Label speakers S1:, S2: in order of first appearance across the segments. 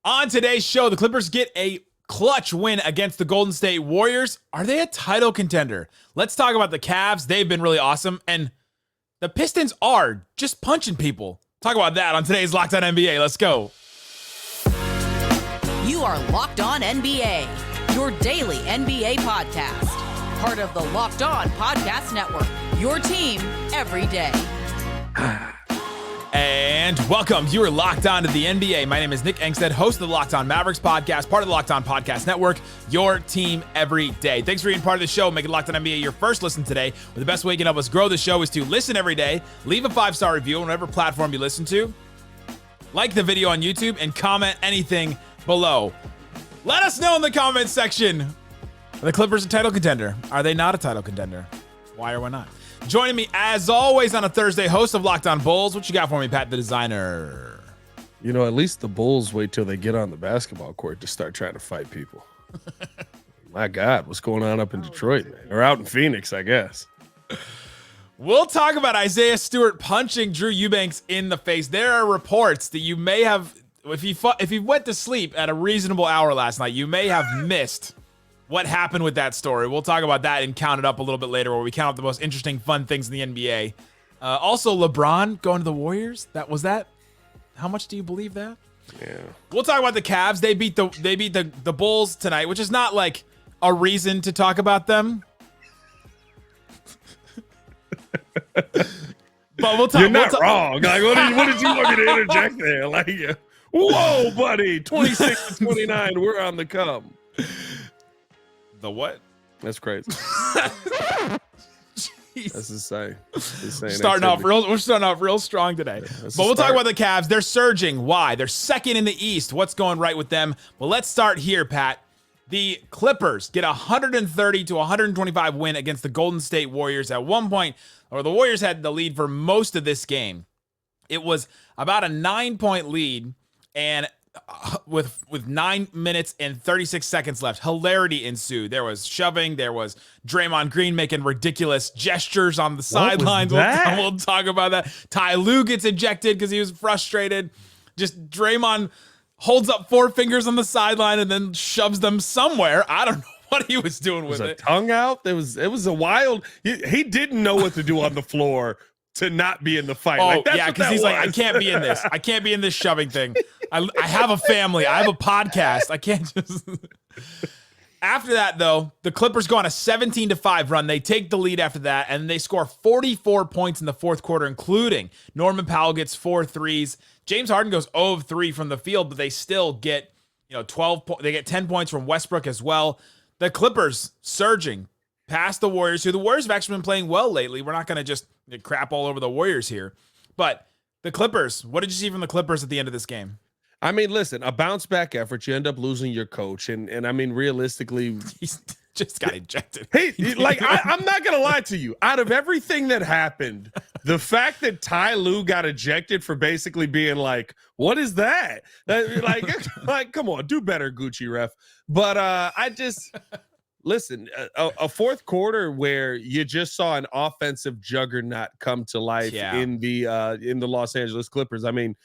S1: On today's show, the Clippers get a clutch win against the Golden State Warriors. Are they a title contender? Let's talk about the Cavs. They've been really awesome. And the Pistons are just punching people. Talk about that on today's Locked On NBA. Let's go.
S2: You are Locked On NBA, your daily NBA podcast. Part of the Locked On Podcast Network, your team every day.
S1: And welcome. You are Locked On to the NBA. My name is Nick Angstadt, host of the Locked On Mavericks podcast, part of the Locked On Podcast Network, your team every day. Thanks for being part of the show. Making Locked On NBA your first listen today. Well, the best way you can help us grow the show is to listen every day, leave a 5-star review on whatever platform you listen to, like the video on YouTube, and comment anything below. Let us know in the comments section. Are the Clippers a title contender? Are they not a title contender? Why or why not? Joining me, as always, on a Thursday, host of Locked On Bulls. What you got for me, Pat the Designer?
S3: You know, at least the Bulls wait till they get on the basketball court to start trying to fight people. My God, what's going on up in Detroit, man? Or out in Phoenix, I guess.
S1: We'll talk about Isaiah Stewart punching Drew Eubanks in the face. There are reports that you may have, if you went to sleep at a reasonable hour last night, you may have missed what happened with that story. We'll talk about that and count it up a little bit later, where we count up the most interesting, fun things in the NBA. Also, LeBron going to the Warriors. Was that? How much do you believe that?
S3: Yeah.
S1: We'll talk about the Cavs. They beat the Bulls tonight, which is not like a reason to talk about them. But we'll talk.
S3: You're not wrong. Like, what did you want me to interject there? Like, whoa, buddy, 26-29, we're on the come.
S1: The what?
S3: That's crazy. That's insane.
S1: We're starting off real strong today. But we'll talk about the Cavs. They're surging. Why? They're second in the East. What's going right with them? Well, let's start here, Pat. The Clippers get a 130 to 125 win against the Golden State Warriors. At one point, or the Warriors had the lead for most of this game. It was about a 9-point lead, and with 9 minutes and 36 seconds left, hilarity ensued. There was shoving. There was Draymond Green making ridiculous gestures on the sidelines. We'll talk about that. Ty Lue gets ejected because he was frustrated. Just Draymond holds up 4 fingers on the sideline and then shoves them somewhere. I don't know what he was doing with it.
S3: Tongue out. It was a wild. He didn't know what to do on the floor to not be in the fight.
S1: Oh, yeah, because he's like, I can't be in this. I can't be in this shoving thing. I have a family. I have a podcast. I can't just... After that, though, the Clippers go on a 17-5 run. They take the lead after that, and they score 44 points in the fourth quarter, including Norman Powell gets 4 threes. James Harden goes 0 of 3 from the field, but they still get 12. They get 10 points from Westbrook as well. The Clippers surging past the Warriors, who the Warriors have actually been playing well lately. We're not going to just crap all over the Warriors here. But the Clippers, what did you see from the Clippers at the end of this game?
S3: I mean, listen, a bounce back effort. You end up losing your coach. And I mean, realistically,
S1: he's just got ejected.
S3: Hey, like, I'm not going to lie to you. Out of everything that happened, the fact that Ty Lue got ejected for basically being like, what is that? Like, come on, do better, Gucci ref. But I just... Listen, a fourth quarter where you just saw an offensive juggernaut come to life in the Los Angeles Clippers. I mean,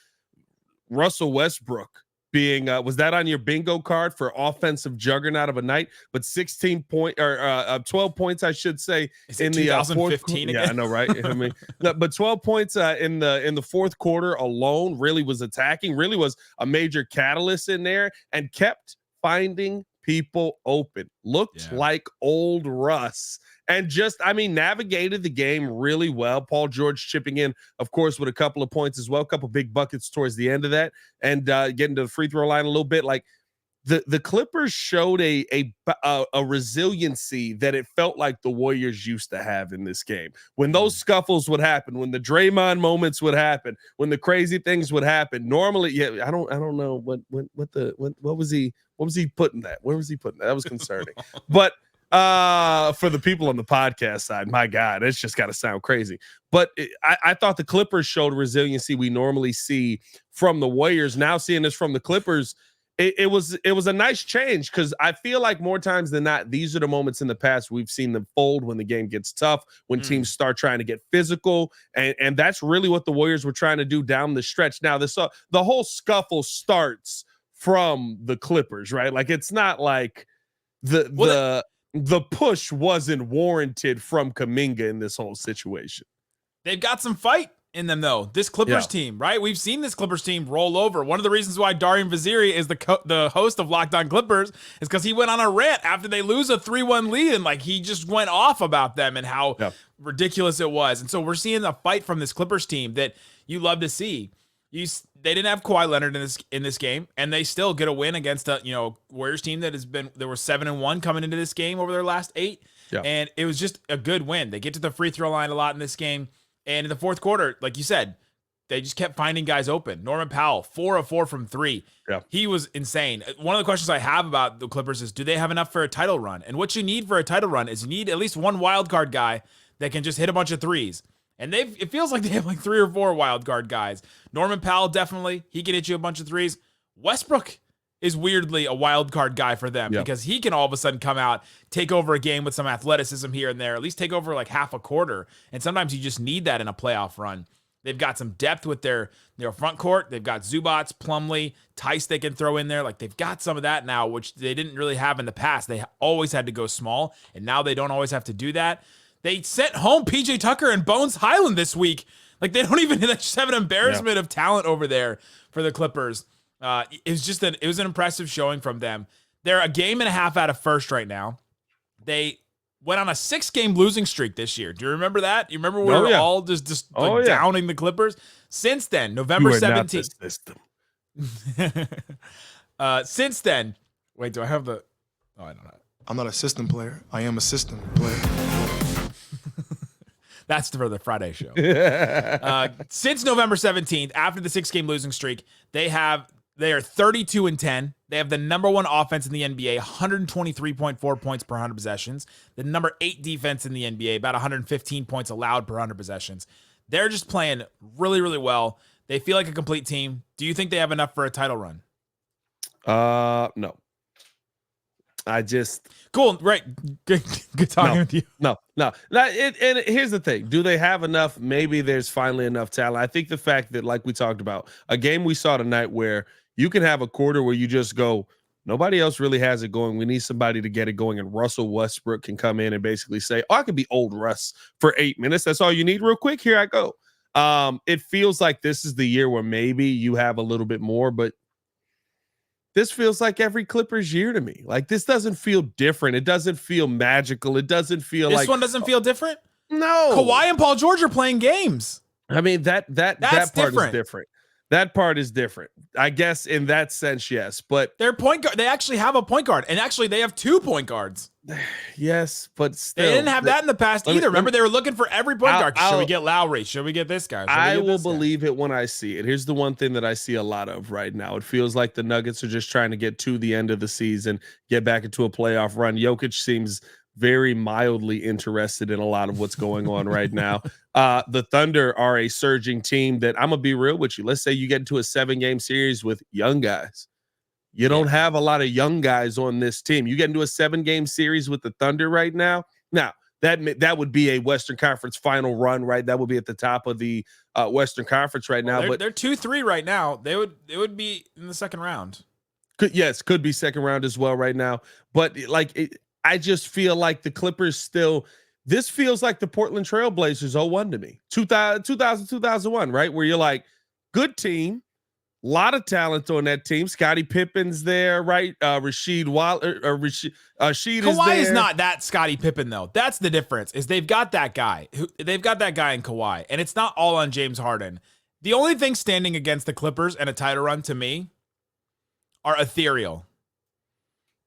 S3: Russell Westbrook being was that on your bingo card for offensive juggernaut of a night? But 12 points, I should say,
S1: in the 2015
S3: again? Yeah, I know, right? I mean, but 12 points in the fourth quarter alone really was attacking. Really was a major catalyst in there and kept finding people open. Looked like old Russ and just, I mean, navigated the game really well. Paul George chipping in, of course, with a couple of points as well, a couple big buckets towards the end of that, and getting to the free throw line a little bit. Like the Clippers showed a resiliency that it felt like the Warriors used to have in this game. When those scuffles would happen, when the Draymond moments would happen, when the crazy things would happen. Normally, I don't know what was he putting that? Where was he putting that? That was concerning. But for the people on the podcast side, my God, it's just got to sound crazy. But I thought the Clippers showed resiliency we normally see from the Warriors. Now seeing this from the Clippers, it was a nice change, because I feel like more times than not, these are the moments in the past we've seen them fold when the game gets tough, when teams start trying to get physical, and that's really what the Warriors were trying to do down the stretch. Now the whole scuffle starts from the Clippers, right? Like it's not like the push wasn't warranted from Kuminga in this whole situation.
S1: They've got some fight in them, though. This Clippers team, right? We've seen this Clippers team roll over. One of the reasons why Darian Vaziri is the host of Locked On Clippers is because he went on a rant after they lose a 3-1 lead, and like he just went off about them and how ridiculous it was. And so we're seeing a fight from this Clippers team that you love to see. They didn't have Kawhi Leonard in this game, and they still get a win against a Warriors team that there were 7-1 coming into this game over their last 8, and it was just a good win. They get to the free throw line a lot in this game. And in the fourth quarter, like you said, they just kept finding guys open. Norman Powell, 4 of 4 from 3. Yeah. He was insane. One of the questions I have about the Clippers is, do they have enough for a title run? And what you need for a title run is you need at least one wild card guy that can just hit a bunch of threes. And it feels like they have like 3 or 4 wild card guys. Norman Powell, definitely. He can hit you a bunch of threes. Westbrook is weirdly a wild card guy for them because he can all of a sudden come out, take over a game with some athleticism here and there, at least take over like half a quarter. And sometimes you just need that in a playoff run. They've got some depth with their front court. They've got Zubats, Plumlee, Tice they can throw in there. Like they've got some of that now, which they didn't really have in the past. They always had to go small, and now they don't always have to do that. They sent home PJ Tucker and Bones Highland this week. Like they don't even just have an embarrassment of talent over there for the Clippers. It was an impressive showing from them. They're a game and a half out of first right now. They went on a 6-game losing streak this year. Do you remember that? You remember we were all just downing the Clippers? Since then, November 17th. Since then, wait, do I have the? Oh, I don't know.
S4: I'm not a system player. I am a system player.
S1: That's for the Friday show. Since November 17th, after the 6-game losing streak, they are 32-10. They have the number 1 offense in the NBA, 123.4 points per 100 possessions. The number 8 defense in the NBA, about 115 points allowed per 100 possessions. They're just playing really, really well. They feel like a complete team. Do you think they have enough for a title run?
S3: No.
S1: Cool, right? Good talking with you.
S3: No. And here's the thing: do they have enough? Maybe there's finally enough talent. I think the fact that, like we talked about, a game we saw tonight where you can have a quarter where you just go, nobody else really has it going. We need somebody to get it going, and Russell Westbrook can come in and basically say, "Oh, I could be old Russ for 8 minutes. That's all you need. Real quick, here I go." It feels like this is the year where maybe you have a little bit more, but this feels like every Clippers year to me. Like this doesn't feel different. It doesn't feel magical. It doesn't feel
S1: this one doesn't feel different.
S3: No,
S1: Kawhi and Paul George are playing games.
S3: I mean that part is different. That part is different. I guess in that sense, yes. But
S1: their point guard, they actually have a point guard, and actually they have 2 point guards.
S3: Yes, but still,
S1: they didn't have that in the past either. Remember, they were looking for every point guard. Should we get Lowry? Should we get this guy?
S3: I will believe it when I see it. Here's the one thing that I see a lot of right now. It feels like the Nuggets are just trying to get to the end of the season, get back into a playoff run. Jokic seems very mildly interested in a lot of what's going on right now. The Thunder are a surging team that, I'm going to be real with you. Let's say you get into a 7-game series with young guys. You don't have a lot of young guys on this team. You get into a 7-game series with the Thunder right now. Now, that would be a Western Conference final run, right? That would be at the top of the Western Conference right now.
S1: But they're 2-3 right now. They would be in the second round.
S3: Could be second round as well right now. But I just feel like the Clippers this feels like the Portland Trailblazers 01 to me. 2001, right? Where you're like, good team, a lot of talent on that team. Scottie Pippen's there, right? Rasheed Sheed
S1: Kawhi is not that Scottie Pippen, though. That's the difference, is they've got that guy. They've got that guy in Kawhi, and it's not all on James Harden. The only thing standing against the Clippers and a title run to me are ethereal.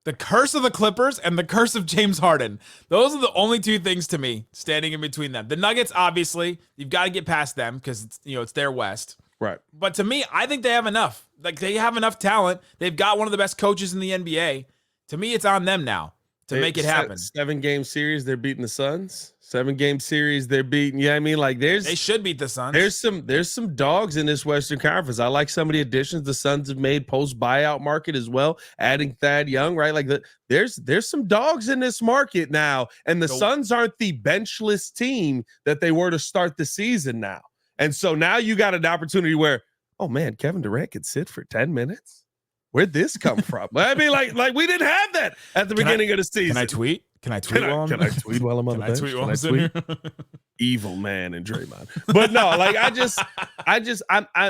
S1: The curse of the Clippers and the curse of James Harden. Those are the only 2 things to me standing in between them. The Nuggets, obviously, you've got to get past them because it's their West.
S3: Right.
S1: But to me, I think they have enough. Like, they have enough talent. They've got one of the best coaches in the NBA. To me, it's on them now to make it happen.
S3: 7-game series, they're beating the Suns. 7-game series, they're beating. Yeah, I mean, like they
S1: should beat the Suns.
S3: There's some dogs in this Western Conference. I like some of the additions the Suns have made post buyout market as well, adding Thad Young, right? Like there's some dogs in this market now, and the Suns aren't the benchless team that they were to start the season now. And so now you got an opportunity where, oh man, Kevin Durant could sit for 10 minutes. Where'd this come from? I mean, like we didn't have that at the beginning of the season.
S1: Can I tweet? Can I tweet while I'm
S3: Can I tweet while I'm on the bench?
S1: Can I tweet?
S3: Evil man and Draymond. But no, like I'm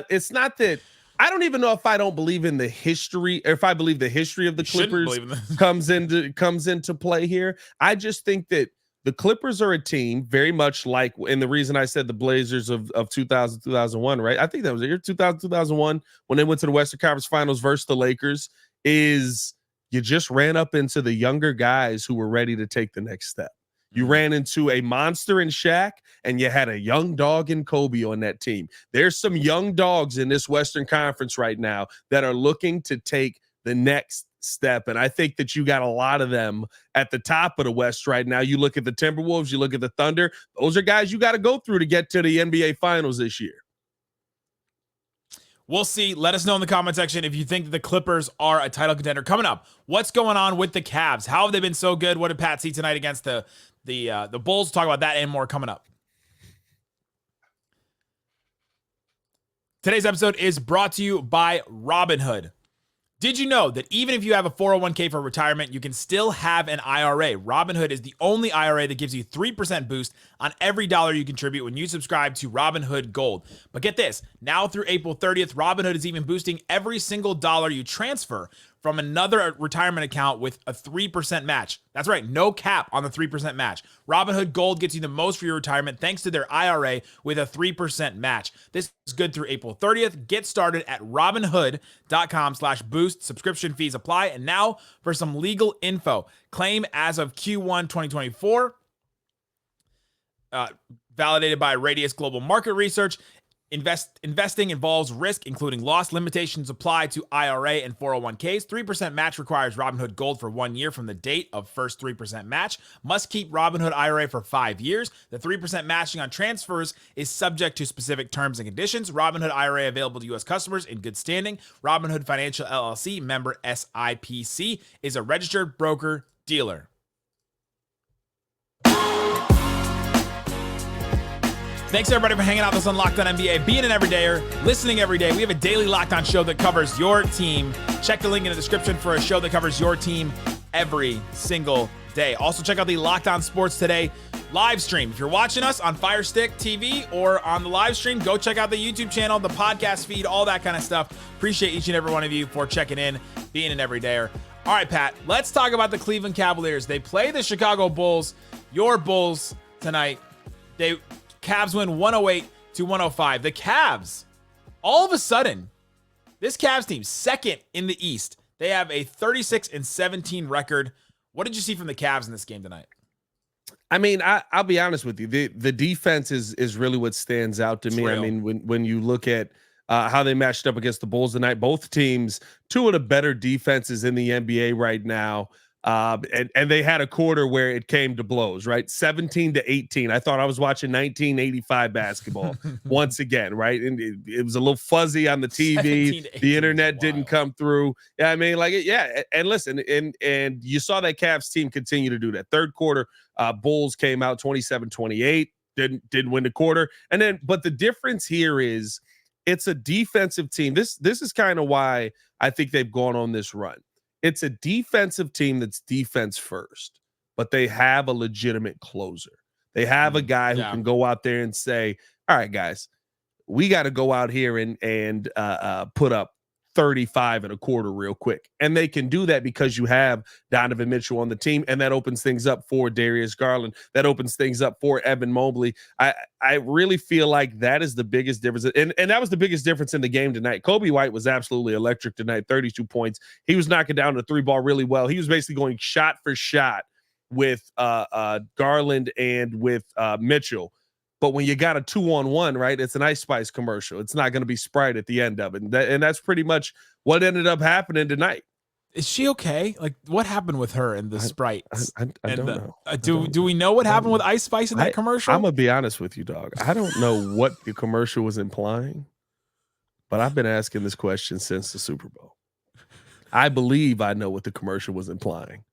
S3: it's not that I don't even know if I don't believe in the history, or if I believe the history of the Clippers comes into play here. I just think that the Clippers are a team very much like, and the reason I said the Blazers of 2000, 2001, right? I think that was the year 2000, 2001 when they went to the Western Conference Finals versus the Lakers, is you just ran up into the younger guys who were ready to take the next step. You ran into a monster in Shaq, and you had a young dog in Kobe on that team. There's some young dogs in this Western Conference right now that are looking to take the next step. And I think that you got a lot of them at the top of the West right now. You look at the Timberwolves, you look at the Thunder. Those are guys you got to go through to get to the NBA Finals this year.
S1: We'll see. Let us know in the comment section if you think that the Clippers are a title contender. Coming up, what's going on with the Cavs? How have they been so good? What did Pat see tonight against the Bulls? We'll talk about that and more coming up. Today's episode is brought to you by Robinhood. Did you know that even if you have a 401k for retirement, you can still have an IRA? Robinhood is the only IRA that gives you 3% boost on every dollar you contribute when you subscribe to Robinhood Gold. But get this, now through April 30th, Robinhood is even boosting every single dollar you transfer from another retirement account with a 3% match. That's right, no cap on the 3% match. Robinhood Gold gets you the most for your retirement thanks to their IRA with a 3% match. This is good through April 30th. Get started at robinhood.com/boost. Subscription fees apply. And now for some legal info. Claim as of Q1 2024. Validated by Radius Global Market Research. Investing involves risk, including loss. Limitations apply to IRA and 401ks. 3% match requires Robinhood Gold for 1 year from the date of first 3% match. Must keep Robinhood IRA for 5 years. The 3% matching on transfers is subject to specific terms and conditions. Robinhood IRA available to U.S. customers in good standing. Robinhood Financial LLC, member SIPC, is a registered broker-dealer. Thanks, everybody, for hanging out with us on Locked On NBA, being an everydayer, listening every day. We have a daily Locked On show that covers your team. Check the link in the description for a show that covers your team every single day. Also, check out the Locked On Sports Today live stream. If you're watching us on Fire Stick TV or on the live stream, go check out the YouTube channel, the podcast feed, all that kind of stuff. Appreciate each and every one of you for checking in, being an everydayer. All right, Pat, let's talk about the Cleveland Cavaliers. They play the Chicago Bulls, your Bulls, tonight. Cavs win 108-105. The Cavs, all of a sudden, this Cavs team, second in the East. They have a 36-17 record. What did you see from the Cavs in this game tonight?
S3: I mean, I'll be honest with you. The defense is really what stands out to me.
S1: Real.
S3: I mean, when you look at how they matched up against the Bulls tonight, both teams, two of the better defenses in the NBA right now. And they had a quarter where it came to blows, right? 17-18. I thought I was watching 1985 basketball once again, right? And it was a little fuzzy on the TV. The internet didn't come through. Yeah, I mean, like, yeah. And listen, and you saw that Cavs team continue to do that. Third quarter, Bulls came out 27-28, didn't win the quarter. And then, but the difference here is it's a defensive team. This is kind of why I think they've gone on this run. It's a defensive team that's defense first, but they have a legitimate closer. They have a guy who can go out there and say, all right, guys, we got to go out here and put up 35 and a quarter real quick. And they can do that because you have Donovan Mitchell on the team, and that opens things up for Darius Garland. That opens things up for Evan Mobley. I really feel like that is the biggest difference. And that was the biggest difference in the game tonight. Kobe White was absolutely electric tonight, 32 points. He was knocking down the three ball really well. He was basically going shot for shot with Garland and with Mitchell. But when you got a 2-on-1, right, it's an Ice Spice commercial. It's not going to be Sprite at the end of it. And that's pretty much what ended up happening tonight.
S1: Is she okay? Like, what happened with her and the Sprite?
S3: I don't know.
S1: Do we know what happened with Ice Spice in that commercial?
S3: I'm going to be honest with you, dog. I don't know what the commercial was implying, but I've been asking this question since the Super Bowl. I believe I know what the commercial was implying.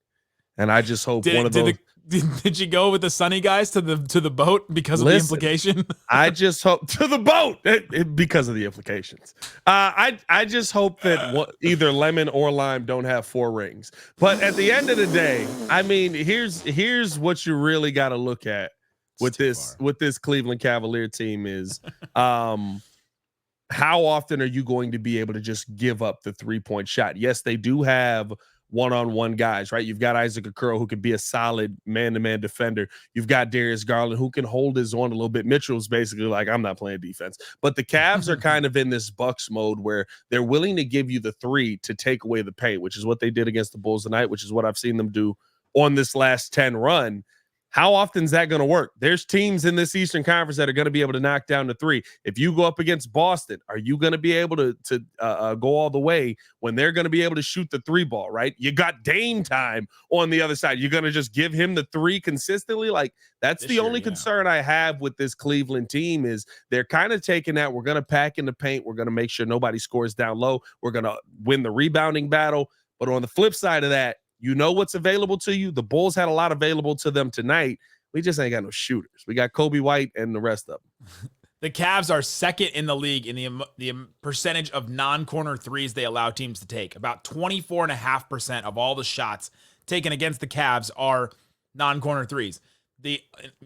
S3: And I just hope one of those.
S1: Did you go with the sunny guys to the boat because of the implication?
S3: I just hope to the boat because of the implications. I just hope that either lemon or lime don't have 4 rings. But at the end of the day, I mean, here's what you really got to look at with this Cleveland Cavalier team is how often are you going to be able to just give up the 3-point shot? Yes, they do have one-on-one guys, right? You've got Isaac Okoro who could be a solid man-to-man defender. You've got Darius Garland who can hold his own a little bit. Mitchell's basically like, I'm not playing defense. But the Cavs are kind of in this Bucks mode where they're willing to give you the 3 to take away the paint, which is what they did against the Bulls tonight, which is what I've seen them do on this last 10 run. How often is that going to work? There's teams in this Eastern Conference that are going to be able to knock down the 3. If you go up against Boston, are you going to be able to go all the way when they're going to be able to shoot the 3 ball, right? You got Dame time on the other side. You're going to just give him the 3 consistently? Like, that's the only concern I have with this Cleveland team is they're kind of taking that. We're going to pack in the paint. We're going to make sure nobody scores down low. We're going to win the rebounding battle. But on the flip side of that, you know what's available to you. The Bulls had a lot available to them tonight. We just ain't got no shooters. We got Kobe White and the rest of them.
S1: The Cavs are second in the league in the percentage of non-corner threes they allow teams to take. About 24.5% of all the shots taken against the Cavs are non-corner threes.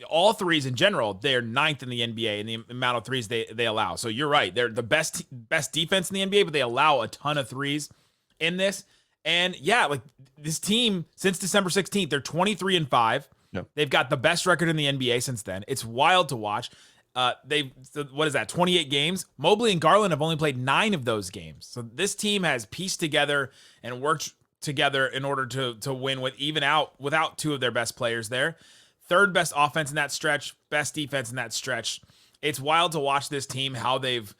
S1: All threes in general, they're 9th in the NBA in the amount of threes they allow. So you're right. They're the best defense in the NBA, but they allow a ton of threes in this. And yeah, like this team since December 16th, they're 23-5. Yep. They've got the best record in the NBA since then. It's wild to watch. What is that? 28 games. Mobley and Garland have only played 9 of those games. So this team has pieced together and worked together in order to win without 2 of their best players there. 3rd best offense in that stretch, best defense in that stretch. It's wild to watch this team, how they've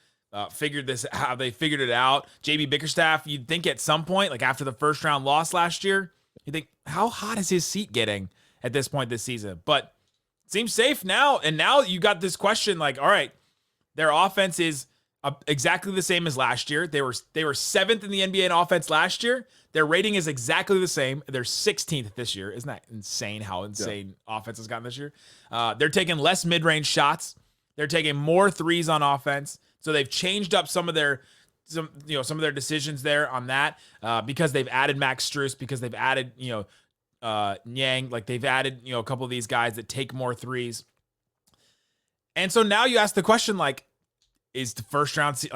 S1: figured it out. JB Bickerstaff, you'd think at some point, like after the first round loss last year, you think, how hot is his seat getting at this point this season? But it seems safe now. And now you got this question like, all right, their offense is exactly the same as last year. They were 7th in the NBA in offense last year. Their rating is exactly the same. They're 16th this year. Isn't that insane how insane offense has gotten this year? They're taking less mid-range shots. They're taking more threes on offense. So they've changed up some of their decisions there on that because they've added Max Strus, because they've added Nyang, like they've added a couple of these guys that take more threes. And so now you ask the question, like, is the first round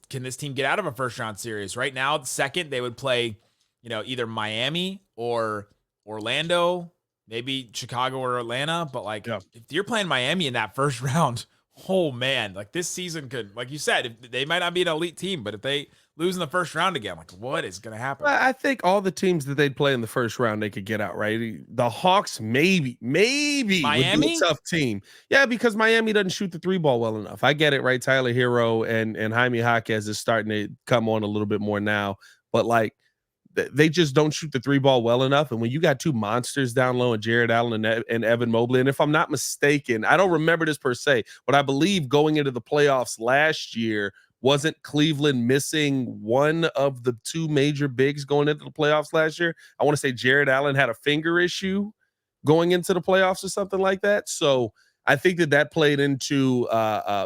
S1: can this team get out of a first round series? Right now, second they would play either Miami or Orlando, maybe Chicago or Atlanta. But if you're playing Miami in that first round, oh man, like this season could, like you said, they might not be an elite team, but if they lose in the first round again, like what is going to happen?
S3: I think all the teams that they'd play in the first round, they could get out, right? The Hawks, maybe
S1: Miami
S3: would be a tough team. Yeah, because Miami doesn't shoot the 3 ball well enough. I get it, right? Tyler Hero and Jaime Jaquez is starting to come on a little bit more now, but like they just don't shoot the 3 ball well enough. And when you got 2 monsters down low and Jared Allen and Evan Mobley, and if I'm not mistaken, I don't remember this per se, but I believe going into the playoffs last year, wasn't Cleveland missing one of the 2 major bigs going into the playoffs last year? I want to say Jared Allen had a finger issue going into the playoffs or something like that. So I think that played into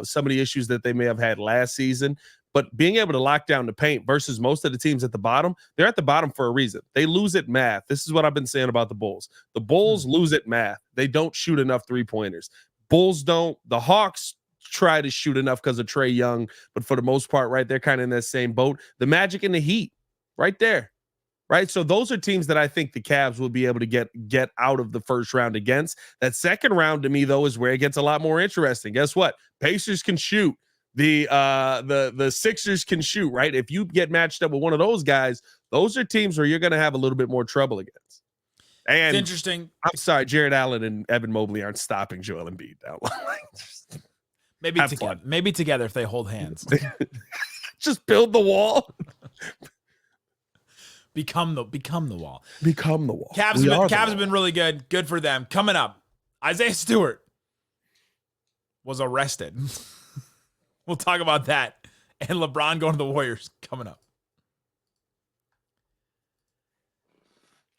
S3: some of the issues that they may have had last season. But being able to lock down the paint versus most of the teams at the bottom, they're at the bottom for a reason. They lose at math. This is what I've been saying about the Bulls. The Bulls lose at math. They don't shoot enough 3-pointers. Bulls don't. The Hawks try to shoot enough because of Trae Young, but for the most part, right, they're kind of in that same boat. The Magic and the Heat, right there, right? So those are teams that I think the Cavs will be able to get out of the first round against. That second round, to me, though, is where it gets a lot more interesting. Guess what? Pacers can shoot. The Sixers can shoot, right? If you get matched up with one of those guys, those are teams where you're going to have a little bit more trouble against. And
S1: it's interesting.
S3: I'm sorry, Jared Allen and Evan Mobley aren't stopping Joel Embiid down.
S1: Maybe together if they hold hands.
S3: Just build the wall.
S1: Become the wall.
S3: Become the wall.
S1: Cavs have been really good. Good for them. Coming up, Isaiah Stewart was arrested. We'll talk about that. And LeBron going to the Warriors coming up.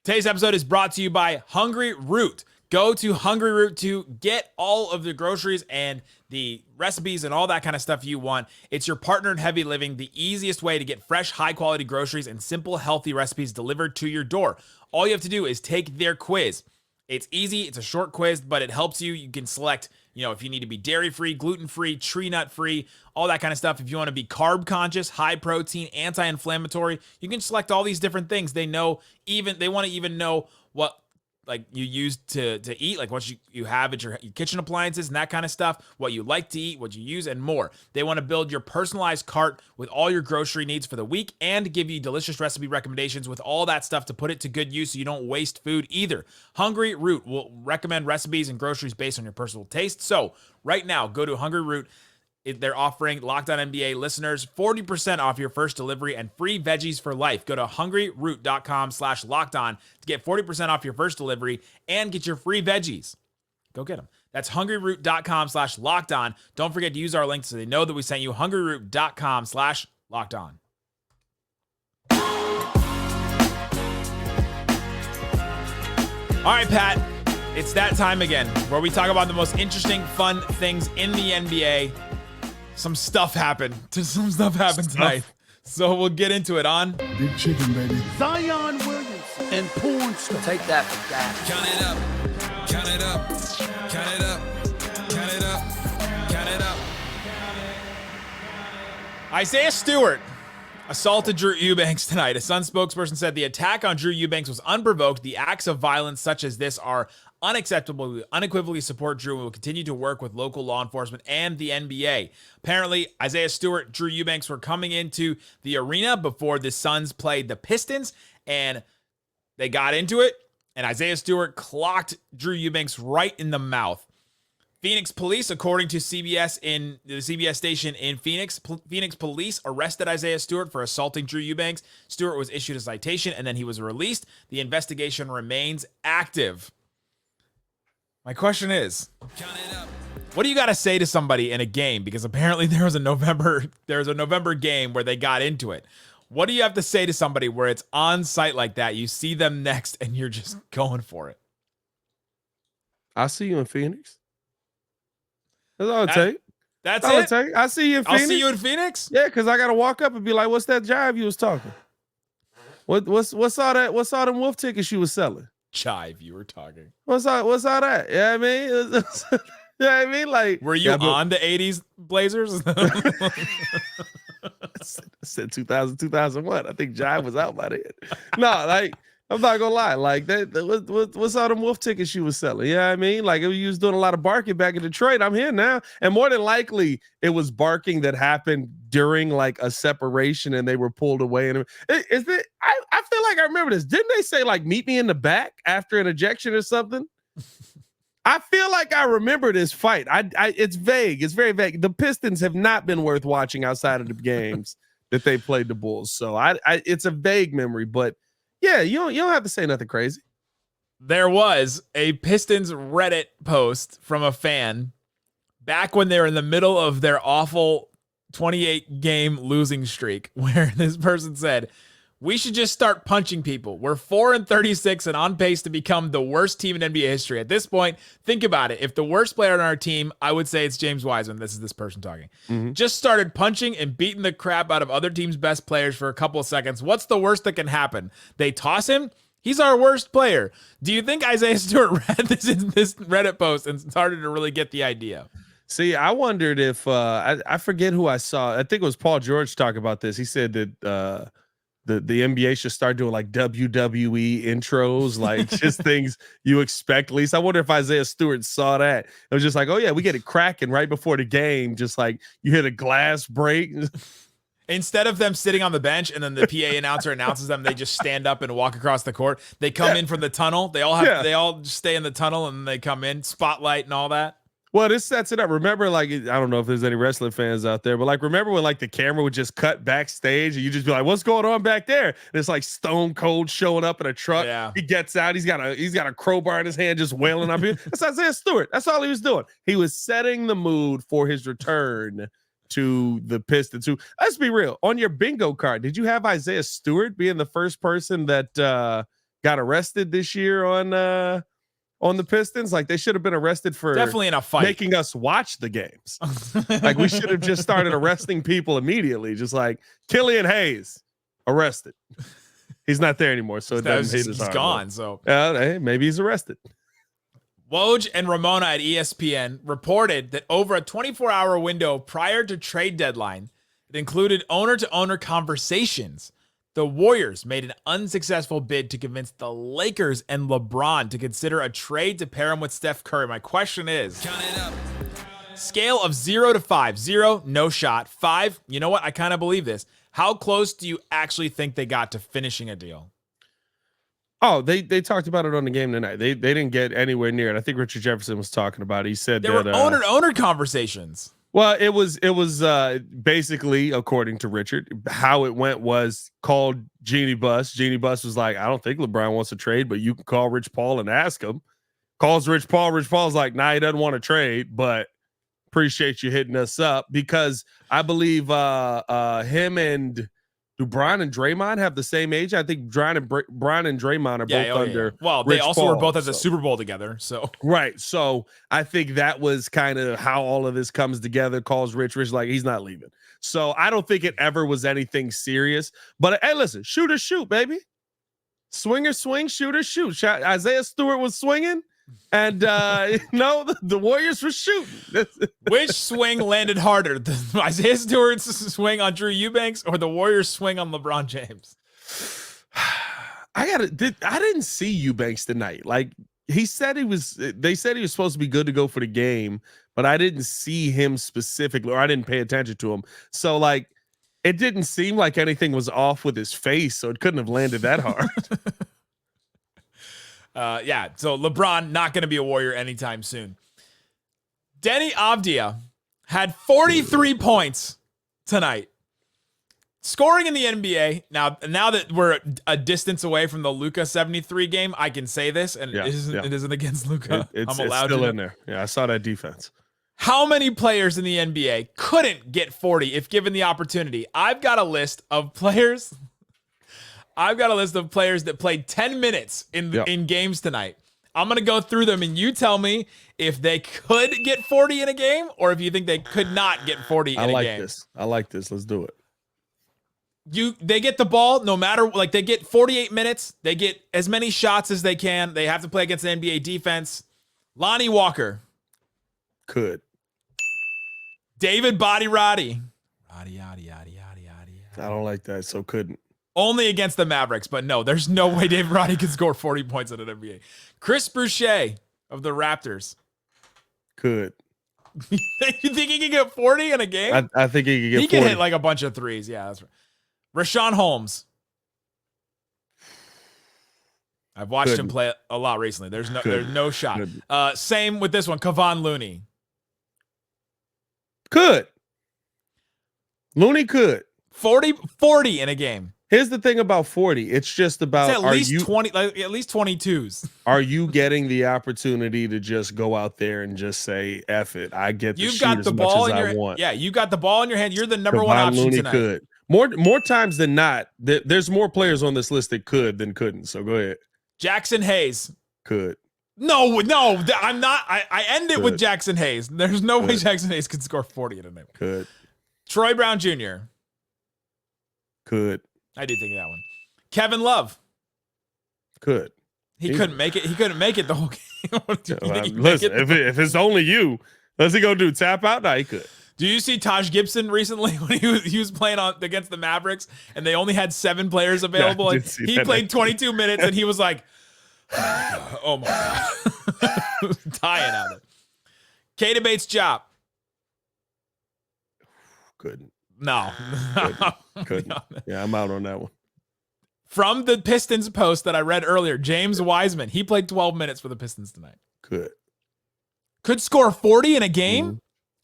S1: Today's episode is brought to you by Hungry Root. Go to Hungry Root to get all of the groceries and the recipes and all that kind of stuff you want. It's your partner in heavy living, the easiest way to get fresh, high-quality groceries and simple, healthy recipes delivered to your door. All you have to do is take their quiz. It's easy. It's a short quiz, but it helps you. You can select, if you need to be dairy-free, gluten-free, tree nut-free, all that kind of stuff. If you want to be carb-conscious, high-protein, anti-inflammatory, you can select all these different things. They want to even know what you use to eat, like what you have at your kitchen appliances and that kind of stuff, what you like to eat, what you use, and more. They want to build your personalized cart with all your grocery needs for the week and give you delicious recipe recommendations with all that stuff to put it to good use so you don't waste food either. Hungry Root will recommend recipes and groceries based on your personal taste. So right now, go to Hungry Root. They're offering Locked On NBA listeners 40% off your first delivery and free veggies for life. Go to hungryroot.com/lockedon to get 40% off your first delivery and get your free veggies. Go get them. That's hungryroot.com/lockedon. Don't forget to use our link so they know that we sent you. hungryroot.com/lockedon. All right, Pat, it's that time again where we talk about the most interesting, fun things in the NBA. Some stuff happened tonight. So we'll get into it on
S5: Big Chicken, baby.
S6: Zion Williamson and porn star.
S7: Take that for that.
S8: Count it up, count it up, count it up, count it up, count it up.
S1: Isaiah Stewart assaulted Drew Eubanks tonight. A Suns spokesperson said the attack on Drew Eubanks was unprovoked. The acts of violence such as this are unacceptable. We unequivocally support Drew and will continue to work with local law enforcement and the NBA. Apparently, Isaiah Stewart, Drew Eubanks were coming into the arena before the Suns played the Pistons, and they got into it, and Isaiah Stewart clocked Drew Eubanks right in the mouth. Phoenix police, according to CBS in the CBS station in Phoenix, Phoenix police arrested Isaiah Stewart for assaulting Drew Eubanks. Stewart was issued a citation, and then he was released. The investigation remains active. My question is, what do you got to say to somebody in a game? Because apparently there was a November game where they got into it. What do you have to say to somebody where it's on site like that? You see them next and you're just going for it.
S3: I'll see you in Phoenix. That's all it take.
S1: That's it?
S3: I see you in Phoenix.
S1: I'll see you in Phoenix?
S3: Yeah, because I got to walk up and be like, what's that jive you was talking? What's all that? What's all them wolf tickets you was selling?
S1: Jive you were talking.
S3: What's all that? Yeah, I mean, I mean, like,
S1: were you on the 80s Blazers?
S3: I said 2000, 2001. I think Jive was out by then. No, like, I'm not gonna lie. Like, what's all them wolf tickets you was selling? Yeah, I mean, like, you was doing a lot of barking back in Detroit. I'm here now, and more than likely, it was barking that happened during like a separation, and they were pulled away. And I feel like I remember this. Didn't they say like meet me in the back after an ejection or something? I feel like I remember this fight. It's vague. It's very vague. The Pistons have not been worth watching outside of the games that they played the Bulls. So it's a vague memory, but. Yeah, you don't have to say nothing crazy.
S1: There was a Pistons Reddit post from a fan back when they were in the middle of their awful 28-game losing streak where this person said, we should just start punching people. We're 4-36 and on pace to become the worst team in NBA history. At this point, think about it. If the worst player on our team, I would say it's James Wiseman. This is this person talking. Just started punching and beating the crap out of other teams' best players for a couple of seconds. What's the worst that can happen? They toss him? He's our worst player. Do you think Isaiah Stewart read this Reddit post and started to really get the idea?
S3: See, I wondered if I forget who I saw. I think it was Paul George talk about this. He said that the NBA should start doing like WWE intros, like just things you expect. At least I wonder if Isaiah Stewart saw that. It was just like, oh yeah, we get it cracking right before the game. Just like you hit a glass break.
S1: Instead of them sitting on the bench and then the PA announcer announces them, they just stand up and walk across the court. They come in from the tunnel. They all just stay in the tunnel and they come in, spotlight and all that.
S3: Well, this sets it up. Remember, like, I don't know if there's any wrestling fans out there, but like, remember when like the camera would just cut backstage and you just be like, what's going on back there? And it's like Stone Cold showing up in a truck.
S1: Yeah.
S3: He gets out. He's got a crowbar in his hand, just wailing up here. That's Isaiah Stewart. That's all he was doing. He was setting the mood for his return to the Pistons. Who, let's be real, on your bingo card, did you have Isaiah Stewart being the first person that got arrested this year on the Pistons. Like they should have been arrested for
S1: definitely in a fight,
S3: making us watch the games. Like we should have just started arresting people immediately. Just like Killian Hayes arrested. He's not there anymore, so it doesn't hit his heart.
S1: He's gone. So
S3: hey, maybe he's arrested.
S1: Woj and Ramona at ESPN reported that over a 24-hour window prior to trade deadline, it included owner-to-owner conversations. The Warriors made an unsuccessful bid to convince the Lakers and LeBron to consider a trade to pair him with Steph Curry. My question is,
S8: Count it up.
S1: scale of 0 to 5. 0, no shot. 5, you know what? I kind of believe this. How close do you actually think they got to finishing a deal?
S3: Oh, they talked about it on the game tonight. They didn't get anywhere near it. I think Richard Jefferson was talking about it. He said
S1: There
S3: that
S1: were owner-to-owner conversations.
S3: Well, it was basically, according to Richard, how it went was called Jeannie Buss. Jeannie Buss was like, I don't think LeBron wants to trade, but you can call Rich Paul and ask him. Calls Rich Paul. Rich Paul's like, nah, he doesn't want to trade, but appreciate you hitting us up, because I believe him and Brian and Draymond have the same age. I think Brian and Draymond are both under.
S1: Yeah. Well,
S3: Rich
S1: they also
S3: Paul,
S1: were both at the Super Bowl together. So
S3: right. So I think that was kind of how all of this comes together. Calls Rich like he's not leaving. So I don't think it ever was anything serious. But hey, listen, shooter shoot, baby. Swinger swing, shooter shoot. Isaiah Stewart was swinging, and the Warriors were shooting.
S1: which swing landed harder, the Isaiah Stewart's swing on Drew Eubanks or the Warriors swing on LeBron James?
S3: I didn't see Eubanks tonight. Like they said he was supposed to be good to go for the game, but I didn't see him specifically, or I didn't pay attention to him. So like it didn't seem like anything was off with his face, so it couldn't have landed that hard.
S1: Yeah, so LeBron not going to be a Warrior anytime soon. Denny Avdia had 43 points tonight. Scoring in the NBA, now that we're a distance away from the Luka 73 game, I can say this, and it isn't against Luka.
S3: I'm allowed it's still in there. Yeah, I saw that defense.
S1: How many players in the NBA couldn't get 40 if given the opportunity? I've got a list of players that played 10 minutes in games tonight. I'm going to go through them, and you tell me if they could get 40 in a game or if you think they could not get 40 in a game.
S3: I like this. Let's do it.
S1: They get the ball no matter, like they get 48 minutes. They get as many shots as they can. They have to play against the NBA defense. Lonnie Walker.
S3: Could.
S1: David Roddy. Roddy.
S3: I don't like that, so couldn't.
S1: Only against the Mavericks, but no, there's no way David Roddy can score 40 points in an NBA. Chris Boucher of the Raptors.
S3: Could.
S1: You think he can get 40 in a game?
S3: I think he could get 40.
S1: He can hit like a bunch of threes. Yeah, that's right. Rashawn Holmes. I've watched him play a lot recently. There's no shot. Same with this one, Kevon Looney.
S3: Could. Looney could.
S1: 40 in a game.
S3: Here's the thing about 40. It's just about
S1: at least 20, like at least 22s.
S3: Are you getting the opportunity to just go out there and just say, F it, I get to shoot as much as I want?
S1: Yeah, you got the ball in your hand. You're the number one option
S3: Looney
S1: tonight.
S3: Could. More times than not, there's more players on this list that could than couldn't. So go ahead.
S1: Jackson Hayes.
S3: Could.
S1: No, I'm not. I end it with Jackson Hayes. There's no way Jackson Hayes could score 40 in a game.
S3: Could.
S1: Troy Brown Jr.
S3: Could.
S1: I do think of that one. Kevin Love.
S3: Could.
S1: He couldn't make it. He couldn't make it the whole game.
S3: Listen, if it's only you, what's he gonna do? Tap out? Nah, he could.
S1: Do you see Taj Gibson recently when he was playing against the Mavericks and they only had 7 players available?
S3: Yeah,
S1: and he played 22 minutes and he was like, oh my God. Dying out of it. Kata Bates Chop.
S3: Couldn't.
S1: No.
S3: Couldn't. Yeah, I'm out on that one.
S1: From the Pistons post that I read earlier, James Wiseman, he played 12 minutes for the Pistons tonight. Could score 40 in a game? Mm-hmm.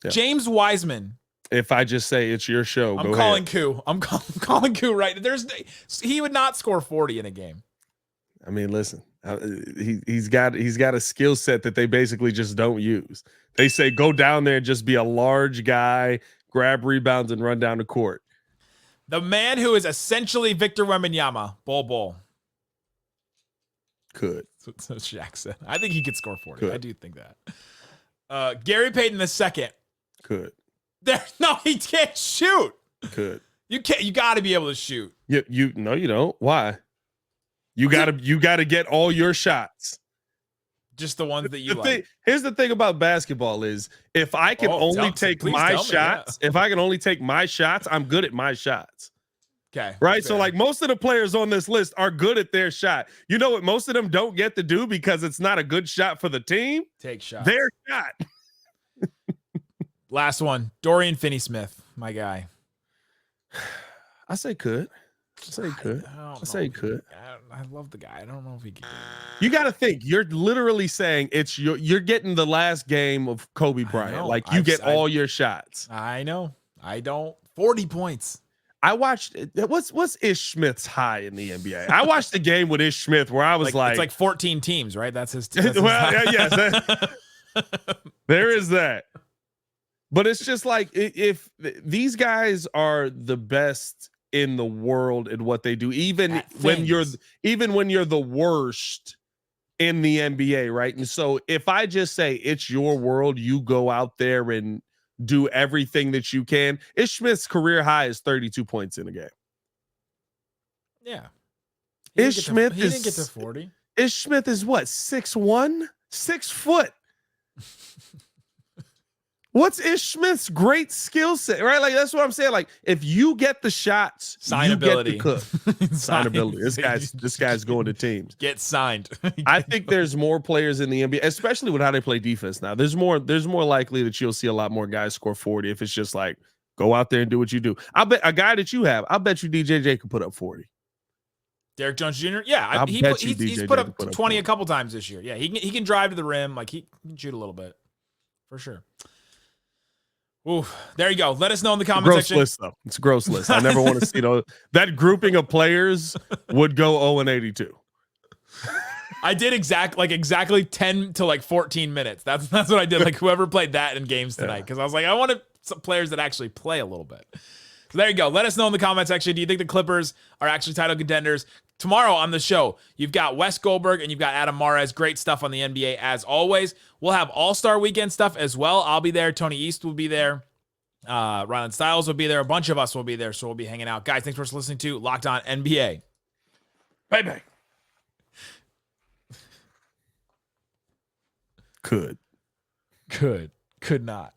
S1: Yeah. James Wiseman.
S3: If I just say it's your show,
S1: I'm calling coup. I'm calling coup right. He would not score 40 in a game.
S3: I mean, listen, he's got a skill set that they basically just don't use. They say go down there and just be a large guy, grab rebounds and run down the court.
S1: The man who is essentially Victor Wembanyama, Bol.
S3: Could.
S1: That's what Shaq said. I think he could score 40.
S3: Could.
S1: I do think that. Gary Payton II.
S3: Could.
S1: No, he can't shoot.
S3: Could.
S1: You can't. You got to be able to shoot.
S3: No, you don't. Why? You gotta get all your shots.
S1: Just the ones that you like.
S3: Here's the thing about basketball is if I can only take my shots, if I can only take my shots, I'm good at my shots.
S1: Okay.
S3: Right. So like most of the players on this list are good at their shot. You know what most of them don't get to do because it's not a good shot for the team?
S1: Take shots.
S3: Their shot.
S1: Last one. Dorian Finney-Smith, my guy.
S3: I say could. I say could.
S1: I love the guy. I don't know if he can.
S3: You got to think. You're literally saying you're getting the last game of Kobe Bryant. Like you get all your shots.
S1: I know. I don't. 40 points.
S3: I watched what's Ish Smith's high in the NBA. I watched the game with Ish Smith where I was like
S1: it's like 14 teams, right? That's his.
S3: Well, yes, there is that. But it's just like if these guys are the best in the world at what they do, even when you're the worst in the NBA, right? And so if I just say it's your world, you go out there and do everything that you can. Ish Smith's career high is 32 points in a game.
S1: Yeah.
S3: Ish Smith
S1: he didn't get to 40.
S3: Ish Smith is what? 6'1", 6 foot. What's Ish Smith's great skill set, right? Like that's what I'm saying. Like if you get the shots,
S1: signability,
S3: you get the cook. Signability. This guy's going to teams.
S1: Get signed.
S3: I think there's more players in the NBA, especially with how they play defense now. There's more likely that you'll see a lot more guys score 40 if it's just like go out there and do what you do. I bet a guy that you have, I bet you DJJ could put up 40.
S1: Derek Jones Jr. Yeah, he's put up 20 a couple times this year. Yeah, he can drive to the rim, like he can shoot a little bit for sure. Ooh, there you go. Let us know in the comment section.
S3: Gross list, though. It's a gross list. I never want to see that grouping of players would go 0-82.
S1: I did exactly 10 to 14 minutes. That's what I did. Like whoever played that in games tonight, because I was like, I wanted some players that actually play a little bit. So there you go. Let us know in the comment section. Do you think the Clippers are actually title contenders? Tomorrow on the show, you've got Wes Goldberg and you've got Adam Mares. Great stuff on the NBA as always. We'll have All-Star Weekend stuff as well. I'll be there. Tony East will be there. Rylan Stiles will be there. A bunch of us will be there, so we'll be hanging out. Guys, thanks for listening to Locked On NBA.
S3: Bye-bye. Could
S1: not.